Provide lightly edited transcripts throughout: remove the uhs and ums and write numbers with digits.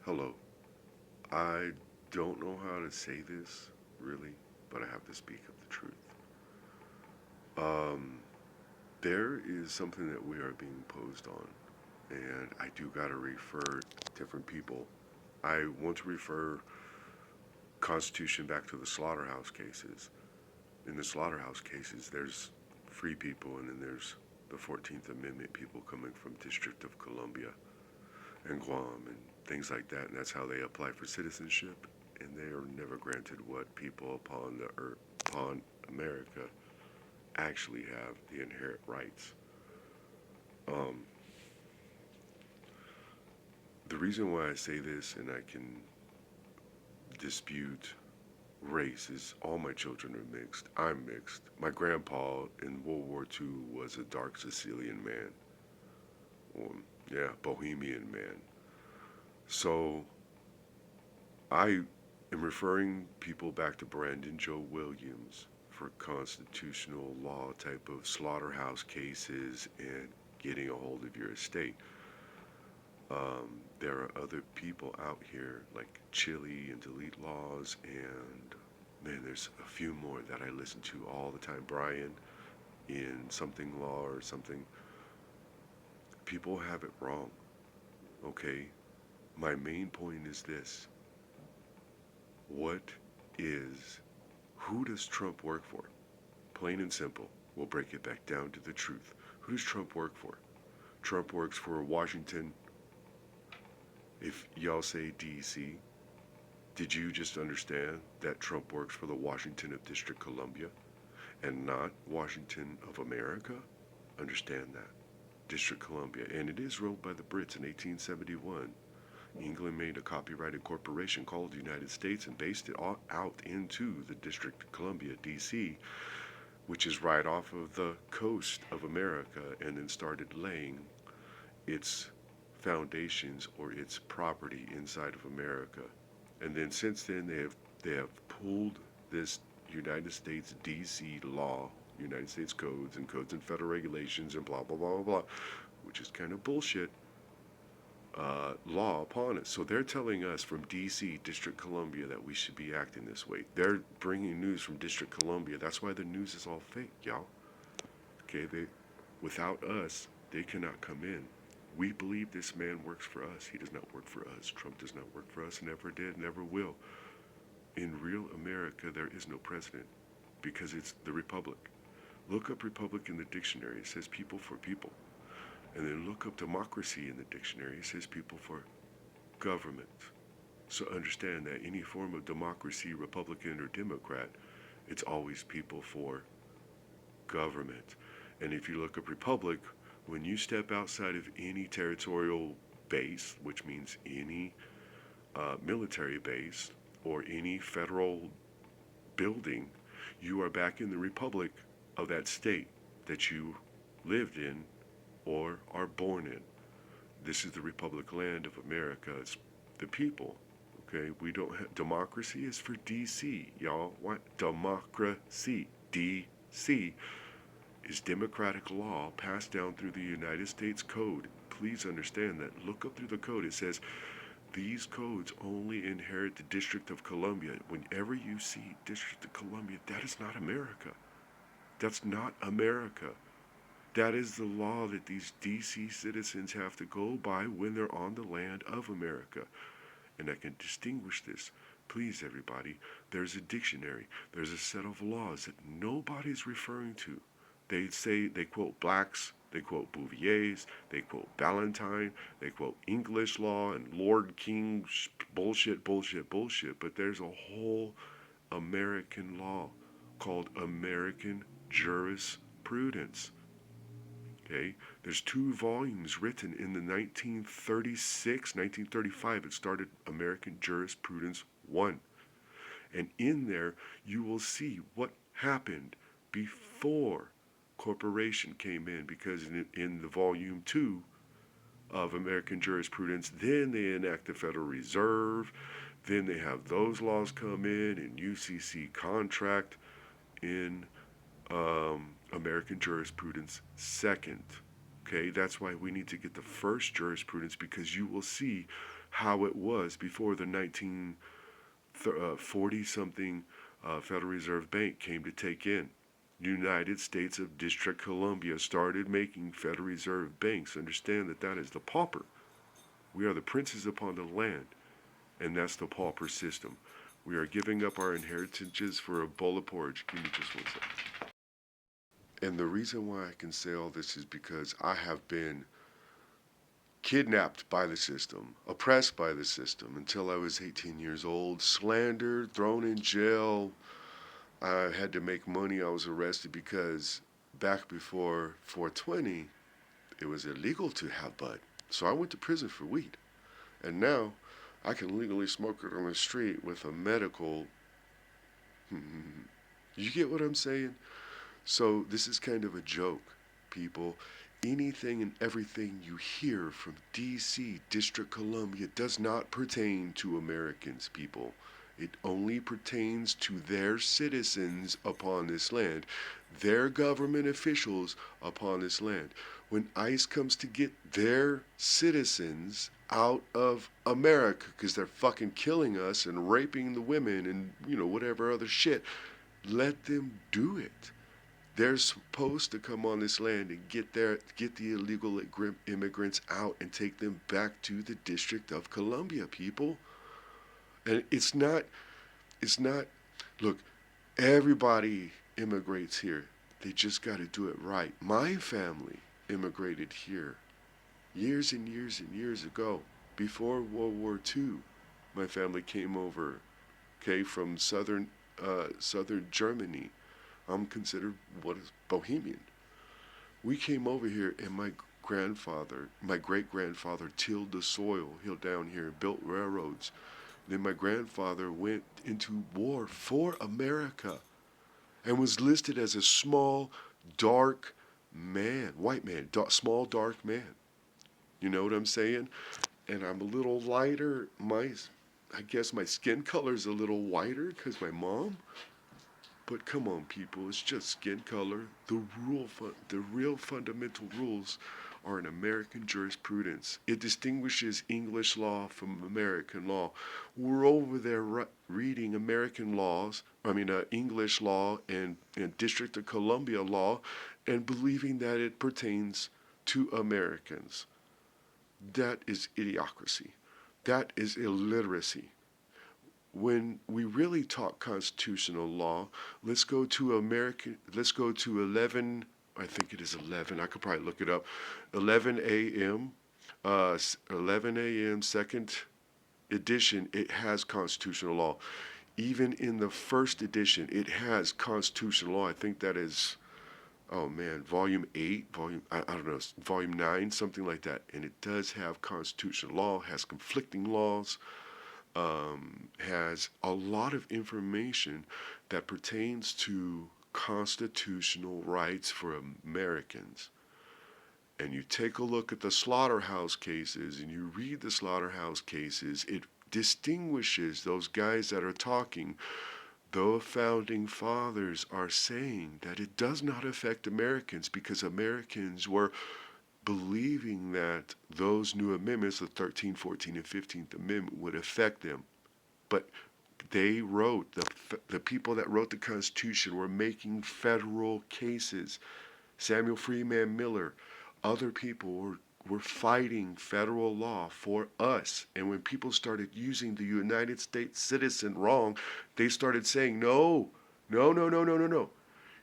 Hello. I don't know how to say this, really, but I have to speak of the truth. Um, there is something that we are being posed on, and I do gotta refer different people. I want to refer Constitution back to the slaughterhouse cases. In the slaughterhouse cases, there's free people, and then there's the 14th Amendment people coming from District of Columbia and Guam and things like that, and that's how they apply for citizenship, and they are never granted what people upon the earth, upon America actually have the inherent rights. Um, the reason why I say this and I can dispute race is all my children are mixed. I'm mixed. My grandpa in World War II was a dark Sicilian man. Yeah, Bohemian man. So I am referring people back to Brandon Joe Williams for constitutional law type of slaughterhouse cases and getting a hold of your estate. There are other people out here like Chile and Delete Laws, and man, there's a few more that I listen to all the time. Brian in Something Law or something. People have it wrong, okay? My main point is this: what is, who does Trump work for? Plain and simple. We'll break it back down to the truth. Who does Trump work for? Trump works for Washington. If y'all say DC, did you just understand that Trump works for the Washington of District Columbia and not Washington of America? Understand that. District Columbia. And it is ruled by the Brits in 1871. England made a copyrighted corporation called the United States and based it all out into the District of Columbia, DC, which is right off of the coast of America, and then started laying its foundations or its property inside of America. And then since then they have pulled this United States DC law, United States codes and codes and federal regulations and blah blah blah blah blah, which is kind of bullshit, law upon it. So they're telling us from DC, District Columbia, that we should be acting this way. They're bringing news from District Columbia. That's why the news is all fake, y'all. Okay, without us, they cannot come in. We believe this man works for us. He does not work for us. Trump does not work for us, never did, never will. In real America, there is no president because it's the republic. Look up republic in the dictionary. It says people for people. And then look up democracy in the dictionary. It says people for government. So understand that any form of democracy, Republican or Democrat, it's always people for government. And if you look up republic, when you step outside of any territorial base, which means any military base or any federal building, you are back in the republic of that state that you lived in or are born in. This is the Republic land of America. It's the people. Okay, we don't have democracy is for DC, y'all. What democracy? DC is democratic law passed down through the United States Code. Please understand that. Look up through the code. It says these codes only inherit the District of Columbia. Whenever you see District of Columbia, that is not America. That's not America. That is the law that these DC citizens have to go by when they're on the land of America. And I can distinguish this. Please, everybody, there's a dictionary. There's a set of laws that nobody's referring to. They say, they quote Blacks, they quote Bouvier's, they quote Ballantyne, they quote English law and Lord King bullshit, bullshit, bullshit. But there's a whole American law called American Jurisprudence. Okay, there's two volumes written in the 1936, 1935. It started American Jurisprudence 1. And in there, you will see what happened before corporation came in, because in the volume 2 of American Jurisprudence, then they enact the Federal Reserve, then they have those laws come in, and UCC contract in American Jurisprudence second. Okay, that's why we need to get the first jurisprudence, because you will see how it was before the 1940-something Federal Reserve Bank came to take in. United States of District Columbia started making Federal Reserve banks. Understand that that is the pauper. We are the princes upon the land, and that's the pauper system. We are giving up our inheritances for a bowl of porridge. Give me just one second. And the reason why I can say all this is because I have been kidnapped by the system, oppressed by the system until I was 18 years old, slandered, thrown in jail. I had to make money. I was arrested because back before 420, it was illegal to have bud. So I went to prison for weed. And now I can legally smoke it on the street with a medical. You get what I'm saying? So this is kind of a joke, people. Anything and everything you hear from D.C., District Columbia, does not pertain to Americans, people. It only pertains to their citizens upon this land, their government officials upon this land. When ICE comes to get their citizens out of America because they're fucking killing us and raping the women and, whatever other shit, let them do it. They're supposed to come on this land and get the illegal immigrants out and take them back to the District of Columbia, people. And it's not, look, everybody immigrates here. They just got to do it right. My family immigrated here years and years and years ago. Before World War II, my family came over, okay, from southern Germany. I'm considered what is Bohemian. We came over here, and my great-grandfather tilled the soil, down here, built railroads. Then my grandfather went into war for America and was listed as a small, dark man, white man, small, dark man. You know what I'm saying? And I'm a little lighter. I guess my skin color's a little whiter because my mom. But come on, people, it's just skin color. The real fundamental rules are in American jurisprudence. It distinguishes English law from American law. We're over there reading American laws, English law and District of Columbia law, and believing that it pertains to Americans. That is idiocracy. That is illiteracy. When we really talk constitutional law, let's go to 11, I think it is 11, I could probably look it up, 11 a.m., 11 a.m., second edition, it has constitutional law. Even in the first edition, it has constitutional law. I think that is, volume 8, I don't know, volume 9, something like that. And it does have constitutional law, has conflicting laws, has a lot of information that pertains to constitutional rights for Americans. And you take a look at the slaughterhouse cases and you read the slaughterhouse cases, it distinguishes those guys that are talking. The founding fathers are saying that it does not affect Americans because Americans were believing that those new amendments, the 13th, 14th, and 15th Amendment, would affect them. But they wrote, the people that wrote the Constitution were making federal cases. Samuel Freeman Miller, other people were fighting federal law for us. And when people started using the United States citizen wrong, they started saying, no.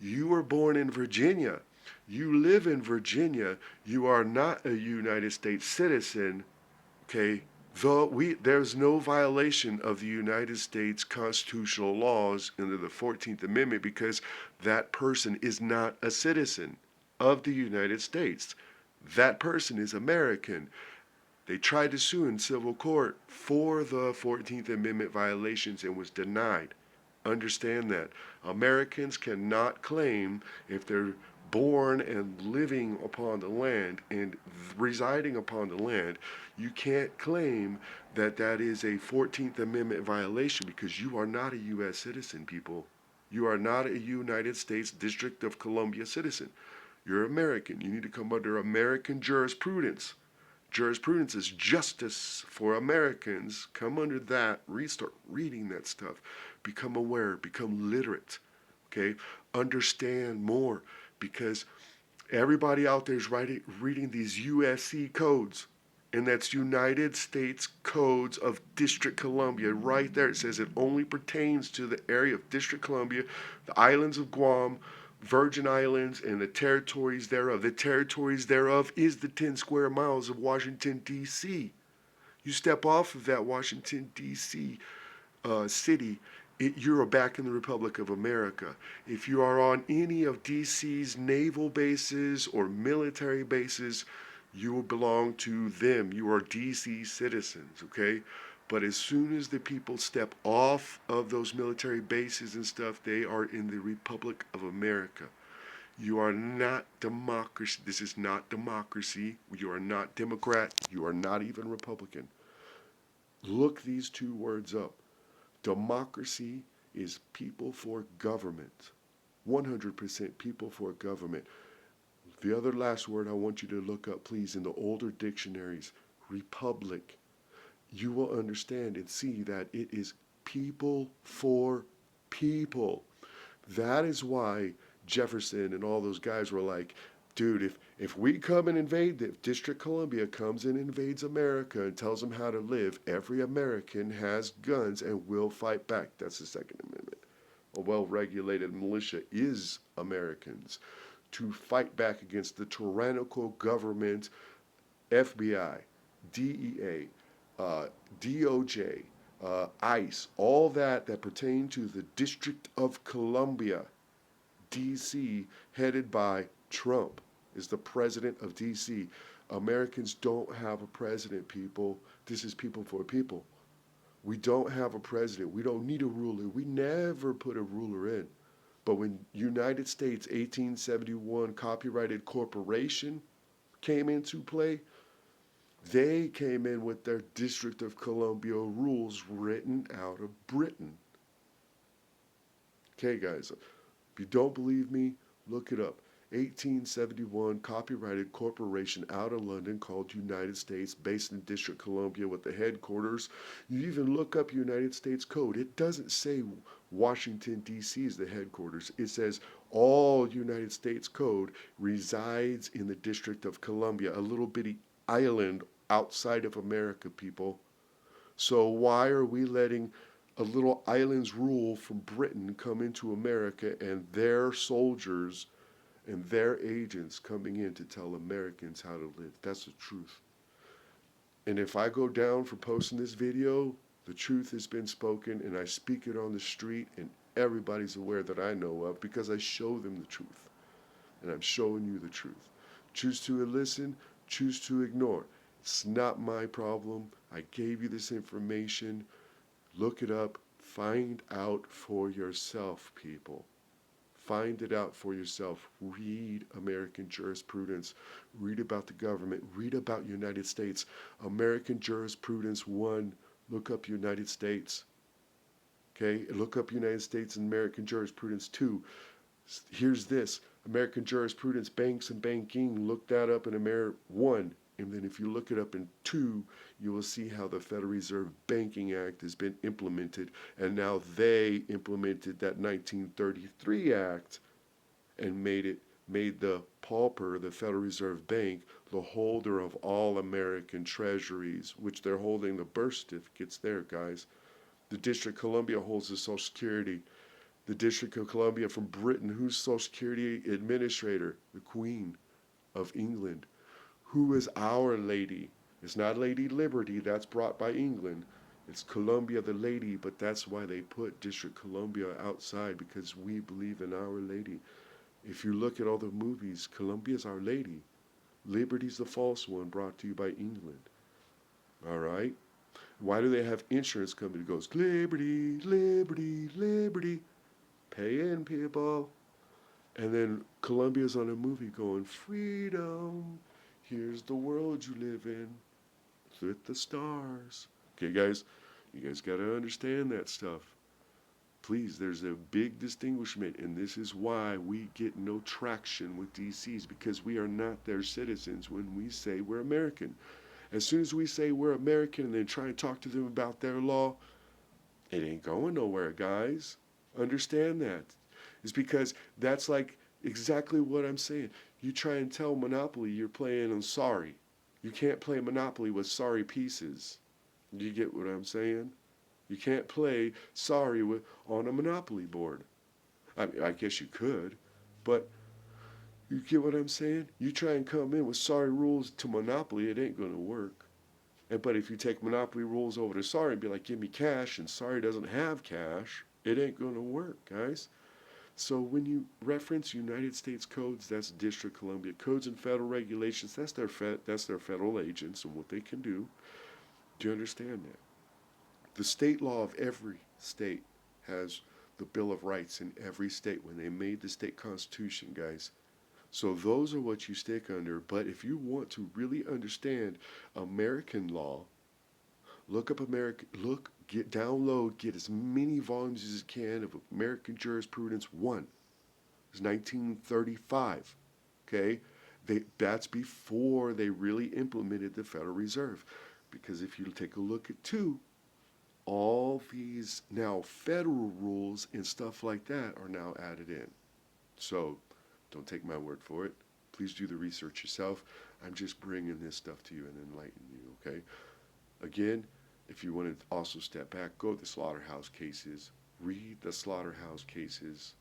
You were born in Virginia. You live in Virginia. You are not a United States citizen, okay? There's no violation of the United States constitutional laws under the 14th Amendment because that person is not a citizen of the United States. That person is American. They tried to sue in civil court for the 14th Amendment violations and was denied. Understand that. Americans cannot claim if they're born and living upon the land and residing upon the land, you can't claim that that is a 14th Amendment violation because you are not a U.S. citizen, people. You are not a United States District of Columbia citizen. You're American. You need to come under American jurisprudence. Jurisprudence is justice for Americans. Come under that. Start reading that stuff. Become aware. Become literate. Okay? Understand more, because everybody out there is reading these USC codes. And that's United States Codes of District Columbia. Right there it says it only pertains to the area of District Columbia, the islands of Guam, Virgin Islands, and the territories thereof. The territories thereof is the 10 square miles of Washington, D.C. You step off of that Washington, D.C. City, you're back in the Republic of America. If you are on any of D.C.'s naval bases or military bases, you will belong to them. You are D.C. citizens, okay? But as soon as the people step off of those military bases and stuff, they are in the Republic of America. You are not democracy. This is not democracy. You are not Democrat. You are not even Republican. Look these two words up. Democracy is people for government. 100% people for government. The other last word I want you to look up, please, in the older dictionaries, republic. You will understand and see that it is people for people. That is why Jefferson and all those guys were like, dude, if we come and invade, if District Columbia comes and invades America and tells them how to live, every American has guns and will fight back. That's the Second Amendment. A well-regulated militia is Americans to fight back against the tyrannical government, FBI, DEA, DOJ, ICE, all that pertain to the District of Columbia. D.C., headed by Trump, is the president of D.C. Americans don't have a president, people. This is people for people. We don't have a president. We don't need a ruler. We never put a ruler in. But when United States 1871 Copyrighted Corporation came into play, they came in with their District of Columbia rules written out of Britain. Okay, guys, if you don't believe me, look it up. 1871 Copyrighted Corporation out of London called United States, based in District Columbia with the headquarters. You even look up United States Code. It doesn't say Washington, D.C. is the headquarters. It says all United States Code resides in the District of Columbia, a little bitty island outside of America, people. So why are we letting a little island's rule from Britain come into America, and their soldiers and their agents coming in to tell Americans how to live? That's the truth. And if I go down for posting this video, the truth has been spoken, and I speak it on the street, and everybody's aware that I know of, because I show them the truth. And I'm showing you the truth. Choose to listen, choose to ignore. It's not my problem. I gave you this information. Look it up. Find out for yourself, people. Find it out for yourself. Read American jurisprudence. Read about the government. Read about United States. American Jurisprudence 1. Look up United States. Okay? Look up United States and American Jurisprudence 2. Here's this. American Jurisprudence, Banks and Banking. Look that up in American 1. And then if you look it up in 2, you will see how the Federal Reserve Banking Act has been implemented. And now they implemented that 1933 Act and made the pauper, the Federal Reserve Bank, the holder of all American treasuries, which they're holding the birth certificates there, guys. The District of Columbia holds the Social Security. The District of Columbia from Britain, who's Social Security Administrator? The Queen of England. Who is Our Lady? It's not Lady Liberty, that's brought by England. It's Columbia the Lady, but that's why they put District Columbia outside, because we believe in Our Lady. If you look at all the movies, Columbia's Our Lady. Liberty's the false one, brought to you by England. All right? Why do they have insurance company that goes, Liberty, Liberty, Liberty? Pay in, people. And then Columbia's on a movie going, freedom. Here's the world you live in with the stars. Okay, guys, you guys got to understand that stuff. Please, there's a big distinguishment, and this is why we get no traction with DCs, because we are not their citizens when we say we're American. As soon as we say we're American and then try and talk to them about their law, it ain't going nowhere, guys. Understand that. It's because that's like exactly what I'm saying. You try and tell Monopoly you're playing on sorry. You can't play Monopoly with sorry pieces. Do you get what I'm saying? You can't play sorry on a Monopoly board. I guess you could, but you get what I'm saying? You try and come in with sorry rules to Monopoly, it ain't going to work. But if you take Monopoly rules over to sorry and be like, give me cash, and sorry doesn't have cash, it ain't going to work, guys. So when you reference United States codes, that's District of Columbia. Codes and federal regulations, that's their federal agents and what they can do. Do you understand that? The state law of every state has the Bill of Rights in every state when they made the state constitution, guys. So those are what you stick under. But if you want to really understand American law, look up download, get as many volumes as you can of American Jurisprudence 1. It's 1935. Okay? That's before they really implemented the Federal Reserve. Because if you take a look at 2, all these now federal rules and stuff like that are now added in. So don't take my word for it. Please do the research yourself. I'm just bringing this stuff to you and enlightening you, okay? Again, if you want to also step back, go to the slaughterhouse cases. Read the slaughterhouse cases.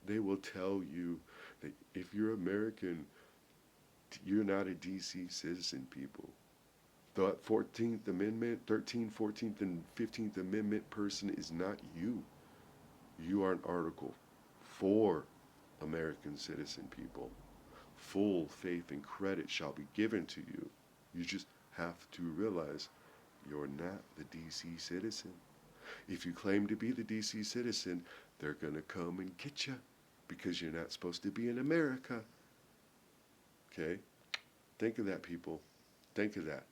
They will tell you that if you're American, you're not a DC citizen, people. The 14th Amendment, 13th, 14th, and 15th Amendment person is not you. You are an Article 4 American citizen, people. Full faith and credit shall be given to you. You just have to realize you're not the DC citizen. If you claim to be the DC citizen, they're going to come and get you because you're not supposed to be in America. Okay? Think of that, people. Think of that.